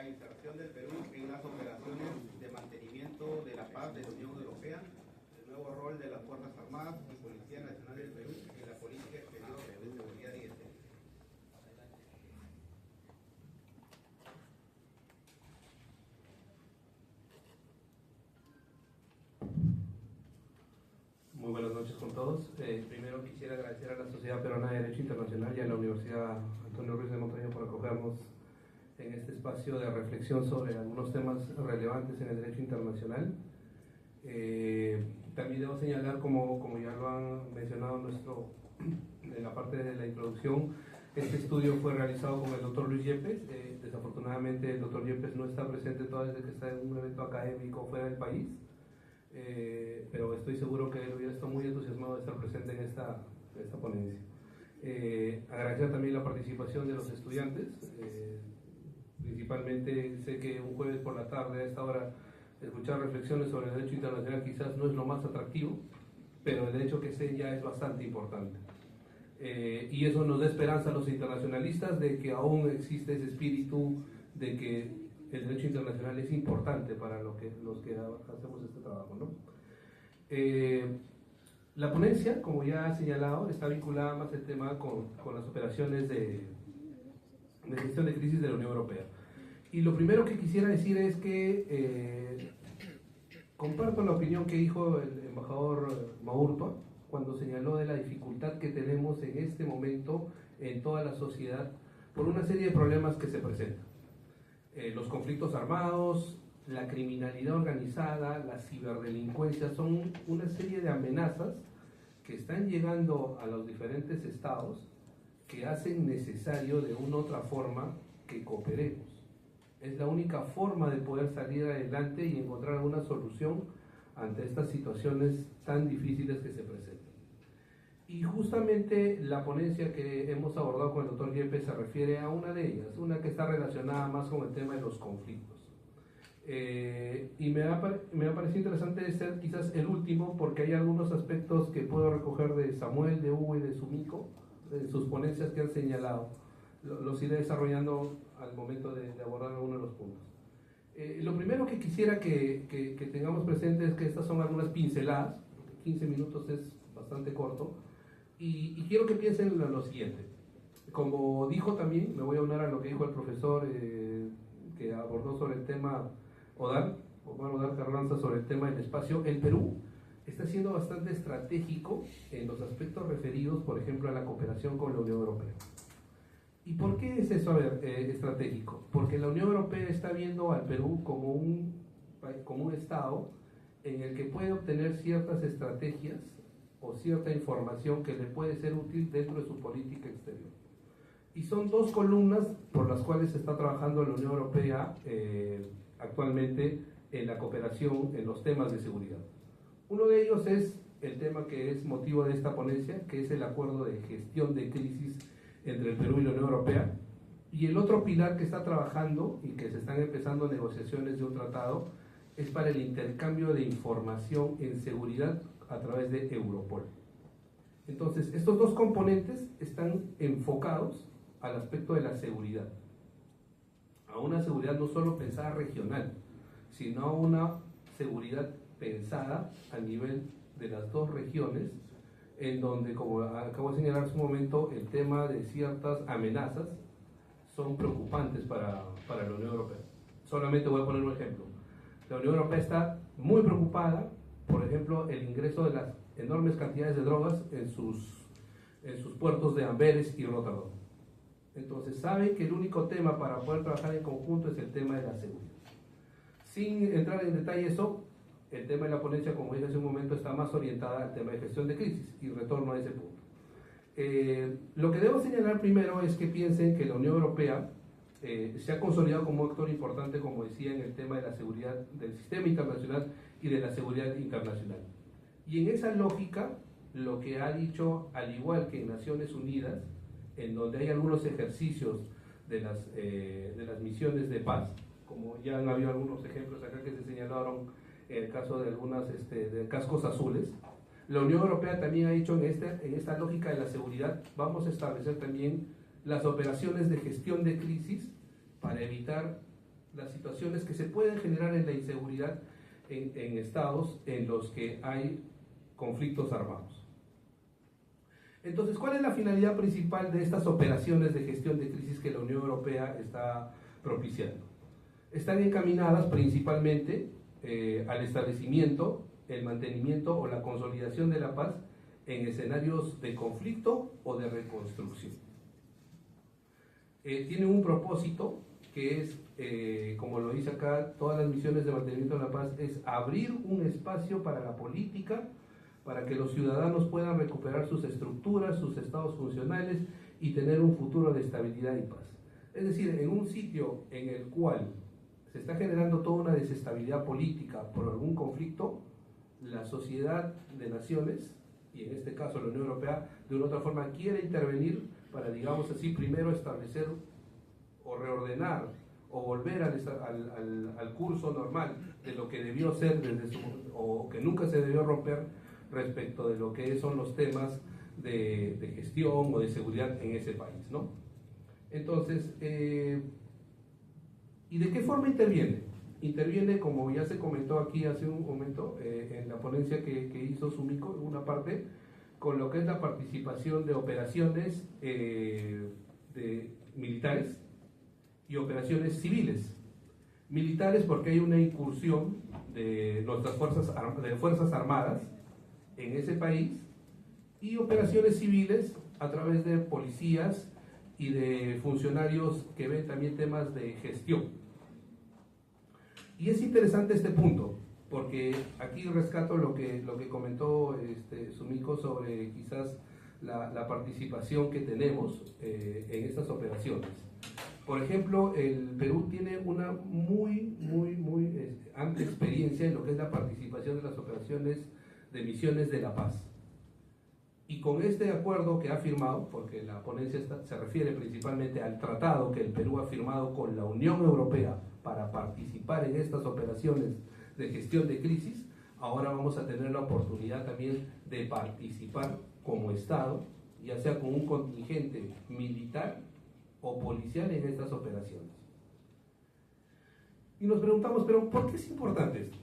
la inserción del Perú en las operaciones de mantenimiento de la paz de la Unión Europea, el nuevo rol de las Fuerzas Armadas y Policía Nacional del Perú en la política exterior de seguridad y defensa. Muy buenas noches con todos. Primero quisiera agradecer a la Sociedad Peruana de Derecho Internacional y a la Universidad Antonio Ruiz de Montaño por acogernos en este espacio de reflexión sobre algunos temas relevantes en el derecho internacional. También debo señalar, como ya lo han mencionado en la parte de la introducción, este estudio fue realizado con el doctor Luis Yepes. Desafortunadamente el doctor Yepes no está presente todavía desde que está en un evento académico fuera del país. Pero estoy seguro que él hubiera estado muy entusiasmado de estar presente en esta ponencia. Agradecer también la participación de los estudiantes. Principalmente sé que un jueves por la tarde a esta hora escuchar reflexiones sobre el derecho internacional quizás no es lo más atractivo, pero el hecho que sé ya es bastante importante. Y eso nos da esperanza a los internacionalistas de que aún existe ese espíritu de que el derecho internacional es importante para los que hacemos este trabajo, ¿no? La ponencia, como ya he señalado, está vinculada más el tema con las operaciones de gestión de crisis de la Unión Europea. Y lo primero que quisiera decir es que comparto la opinión que dijo el embajador Maurtua cuando señaló de la dificultad que tenemos en este momento en toda la sociedad por una serie de problemas que se presentan. Los conflictos armados, la criminalidad organizada, la ciberdelincuencia son una serie de amenazas que están llegando a los diferentes estados que hacen necesario de una u otra forma que cooperemos. Es la única forma de poder salir adelante y encontrar alguna solución ante estas situaciones tan difíciles que se presentan. Y justamente la ponencia que hemos abordado con el doctor Yepes se refiere a una de ellas, una que está relacionada más con el tema de los conflictos. Y me ha parecido interesante ser quizás el último porque hay algunos aspectos que puedo recoger de Samuel, de Hugo y de Sumiko, de sus ponencias que han señalado. Los iré desarrollando al momento de abordar algunos de los puntos. Lo primero que quisiera que tengamos presente es que estas son algunas pinceladas, 15 minutos es bastante corto, y quiero que piensen en lo siguiente. Como dijo también, me voy a unir a lo que dijo el profesor que abordó sobre el tema Omar Carranza, sobre el tema del espacio. El Perú está siendo bastante estratégico en los aspectos referidos, por ejemplo, a la cooperación con la Unión Europea. ¿Y por qué es eso estratégico? Porque la Unión Europea está viendo al Perú como un Estado en el que puede obtener ciertas estrategias o cierta información que le puede ser útil dentro de su política exterior. Y son dos columnas por las cuales se está trabajando la Unión Europea actualmente en la cooperación en los temas de seguridad. Uno de ellos es el tema que es motivo de esta ponencia, que es el acuerdo de gestión de crisis entre el Perú y la Unión Europea. Y el otro pilar que está trabajando y que se están empezando negociaciones de un tratado es para el intercambio de información en seguridad a través de Europol. Entonces, estos dos componentes están enfocados al aspecto de la seguridad, a una seguridad no solo pensada regional, sino a una seguridad pensada a nivel de las dos regiones, en donde, como acabo de señalar hace un momento, el tema de ciertas amenazas son preocupantes para la Unión Europea. Solamente voy a poner un ejemplo. La Unión Europea está muy preocupada, por ejemplo, el ingreso de las enormes cantidades de drogas en sus puertos de Amberes y Rotterdam. Entonces sabe que el único tema para poder trabajar en conjunto es el tema de la seguridad. Sin entrar en detalle eso, el tema de la ponencia, como dije hace un momento, está más orientada al tema de gestión de crisis y retorno a ese punto. Lo que debo señalar primero es que piensen que la Unión Europea se ha consolidado como un actor importante, como decía, en el tema de la seguridad del sistema internacional y de la seguridad internacional. Y en esa lógica, lo que ha dicho, al igual que en Naciones Unidas, en donde hay algunos ejercicios de las misiones de paz, como ya han habido algunos ejemplos acá que se señalaron en el caso de algunas de cascos azules, la Unión Europea también ha dicho en esta lógica de la seguridad, vamos a establecer también las operaciones de gestión de crisis para evitar las situaciones que se pueden generar en la inseguridad en estados en los que hay conflictos armados. Entonces, ¿cuál es la finalidad principal de estas operaciones de gestión de crisis que la Unión Europea está propiciando? Están encaminadas principalmente al establecimiento, el mantenimiento o la consolidación de la paz en escenarios de conflicto o de reconstrucción. Tienen un propósito que es, como lo dice acá, todas las misiones de mantenimiento de la paz, es abrir un espacio para la política, para que los ciudadanos puedan recuperar sus estructuras, sus estados funcionales y tener un futuro de estabilidad y paz. Es decir, en un sitio en el cual se está generando toda una desestabilidad política por algún conflicto, la sociedad de naciones, y en este caso la Unión Europea, de una u otra forma quiere intervenir para, digamos así, primero establecer o reordenar o volver al curso normal de lo que debió ser o que nunca se debió romper respecto de lo que son los temas de gestión o de seguridad en ese país, ¿no? Entonces, ¿y de qué forma interviene? Interviene, como ya se comentó aquí hace un momento, en la ponencia que hizo Sumiko, en una parte, con lo que es la participación de operaciones de militares y operaciones civiles. Militares porque hay una incursión de nuestras fuerzas armadas en ese país, y operaciones civiles a través de policías y de funcionarios que ven también temas de gestión. Y es interesante este punto, porque aquí rescato lo que comentó Sumiko sobre quizás la participación que tenemos en estas operaciones. Por ejemplo, el Perú tiene una muy amplia experiencia en lo que es la participación de las operaciones de misiones de la paz. Y con este acuerdo que ha firmado, porque la ponencia se refiere principalmente al tratado que el Perú ha firmado con la Unión Europea para participar en estas operaciones de gestión de crisis, ahora vamos a tener la oportunidad también de participar como Estado, ya sea con un contingente militar o policial en estas operaciones. Y nos preguntamos, ¿pero por qué es importante esto?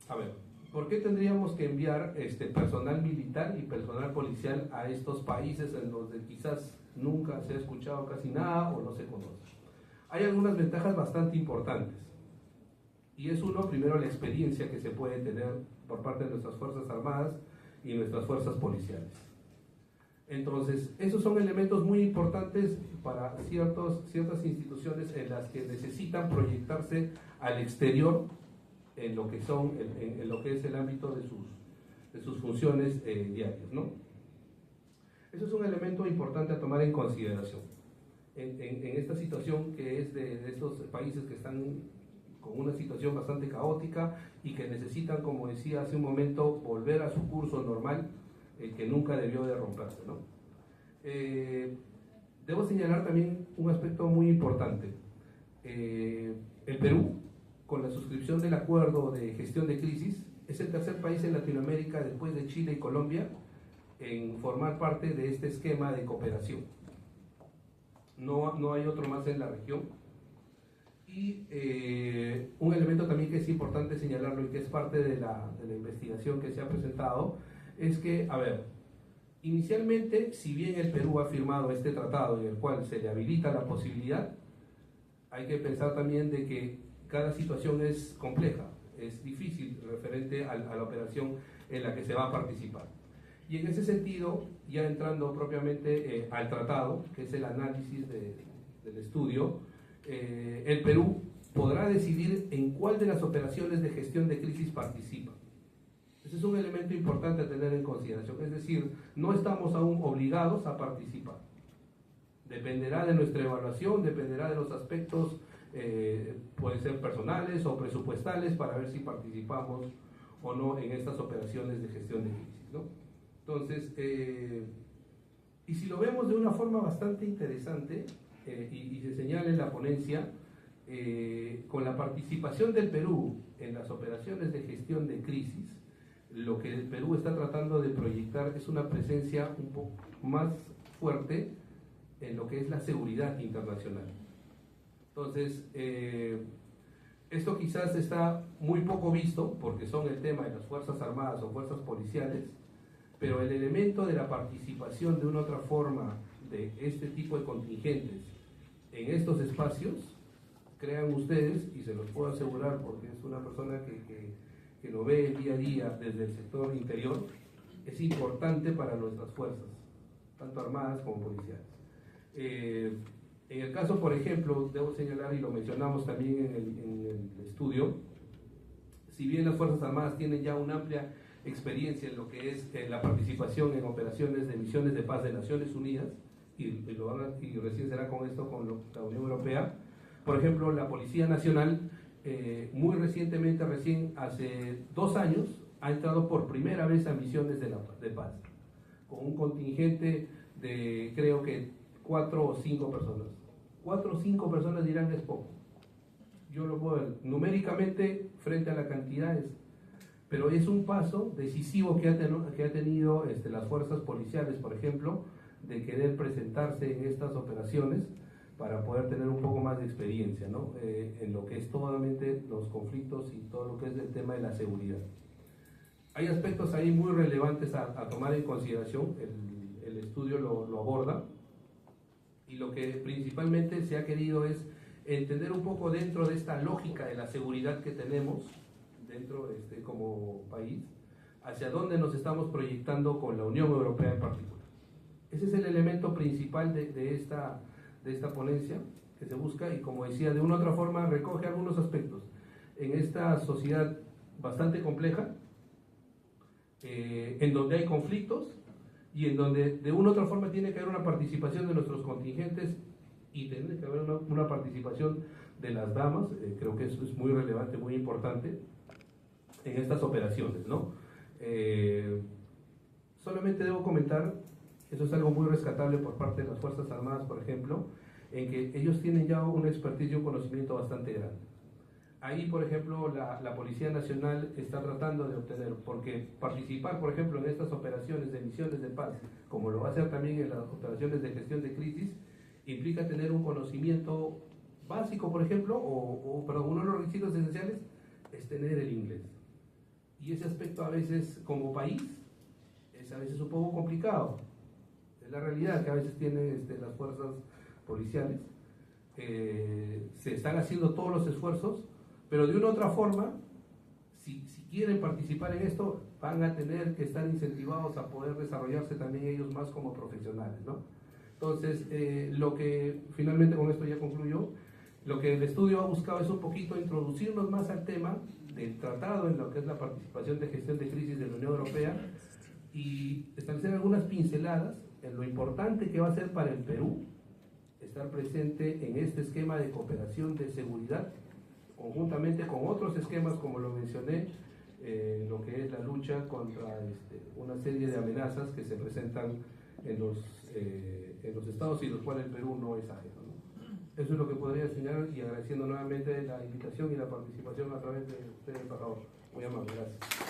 A ver, ¿por qué tendríamos que enviar personal militar y personal policial a estos países en donde quizás nunca se ha escuchado casi nada o no se conoce? Hay algunas ventajas bastante importantes. Y es uno, primero, la experiencia que se puede tener por parte de nuestras Fuerzas Armadas y nuestras fuerzas policiales. Entonces, esos son elementos muy importantes para ciertas instituciones en las que necesitan proyectarse al exterior en lo que es el ámbito de sus funciones diarias, ¿no? Eso es un elemento importante a tomar en consideración en esta situación que es de estos países que están con una situación bastante caótica y que necesitan, como decía hace un momento, volver a su curso normal, que nunca debió de romperse, ¿no? Debo señalar también un aspecto muy importante. El Perú, con la suscripción del acuerdo de gestión de crisis, es el tercer país en Latinoamérica, después de Chile y Colombia, en formar parte de este esquema de cooperación. No hay otro más en la región. Y un elemento también que es importante señalarlo y que es parte de la investigación que se ha presentado, es que, a ver, inicialmente, si bien el Perú ha firmado este tratado en el cual se le habilita la posibilidad, hay que pensar también de que cada situación es compleja, es difícil referente a la operación en la que se va a participar. Y en ese sentido, ya entrando propiamente al tratado, que es el análisis del estudio, el Perú podrá decidir en cuál de las operaciones de gestión de crisis participa. Ese es un elemento importante a tener en consideración, es decir, no estamos aún obligados a participar. Dependerá de nuestra evaluación, dependerá de los aspectos, pueden ser personales o presupuestales, para ver si participamos o no en estas operaciones de gestión de crisis, ¿no? Entonces, y si lo vemos de una forma bastante interesante, y se señala en la ponencia, con la participación del Perú en las operaciones de gestión de crisis, lo que el Perú está tratando de proyectar es una presencia un poco más fuerte en lo que es la seguridad internacional. Entonces, Esto quizás está muy poco visto porque son el tema de las Fuerzas Armadas o Fuerzas Policiales, pero el elemento de la participación de una u otra forma de este tipo de contingentes en estos espacios, crean ustedes, y se los puedo asegurar porque es una persona que lo ve día a día desde el sector interior, es importante para nuestras fuerzas, tanto armadas como policiales. En el caso, por ejemplo, debo señalar, y lo mencionamos también en el estudio, si bien las Fuerzas Armadas tienen ya una amplia experiencia en lo que es la participación en operaciones de misiones de paz de Naciones Unidas, y recién será con esto con la Unión Europea. Por ejemplo, la Policía Nacional, muy recientemente, recién hace 2 años, ha entrado por primera vez a misiones de paz, con un contingente de, creo que 4 o 5 personas. 4 o 5 personas dirán es poco. Yo lo puedo ver numéricamente frente a la cantidad, pero es un paso decisivo que ha tenido las fuerzas policiales, por ejemplo, de querer presentarse en estas operaciones para poder tener un poco más de experiencia, ¿no? En lo que es totalmente los conflictos y todo lo que es el tema de la seguridad. Hay aspectos ahí muy relevantes a tomar en consideración, el estudio lo aborda, y lo que principalmente se ha querido es entender un poco dentro de esta lógica de la seguridad que tenemos dentro como país, hacia dónde nos estamos proyectando con la Unión Europea en particular. Ese es el elemento principal de esta ponencia que se busca, y como decía, de una u otra forma recoge algunos aspectos en esta sociedad bastante compleja, en donde hay conflictos y en donde de una u otra forma tiene que haber una participación de nuestros contingentes y tiene que haber una participación de las damas. Creo que eso es muy relevante, muy importante en estas operaciones, ¿no? Solamente debo comentar, eso es algo muy rescatable por parte de las Fuerzas Armadas, por ejemplo, en que ellos tienen ya una expertise y un conocimiento bastante grande. Ahí, por ejemplo, la Policía Nacional está tratando de obtener, porque participar, por ejemplo, en estas operaciones de misiones de paz, como lo va a hacer también en las operaciones de gestión de crisis, implica tener un conocimiento básico, por ejemplo, perdón, uno de los requisitos esenciales es tener el inglés. Y ese aspecto a veces, como país, es a veces un poco complicado. Es la realidad que a veces tienen las fuerzas policiales. Se están haciendo todos los esfuerzos, pero de una u otra forma, si quieren participar en esto, van a tener que estar incentivados a poder desarrollarse también ellos más como profesionales, ¿no? Entonces, lo que finalmente con esto ya concluyo, lo que el estudio ha buscado es un poquito introducirnos más al tema del tratado en lo que es la participación de gestión de crisis de la Unión Europea y establecer algunas pinceladas en lo importante que va a ser para el Perú estar presente en este esquema de cooperación de seguridad, conjuntamente con otros esquemas, como lo mencioné, lo que es la lucha contra una serie de amenazas que se presentan en los estados y los cuales el Perú no es ajeno, ¿no? Eso es lo que podría enseñar, y agradeciendo nuevamente la invitación y la participación a través de ustedes, embajador. Muy amable, gracias.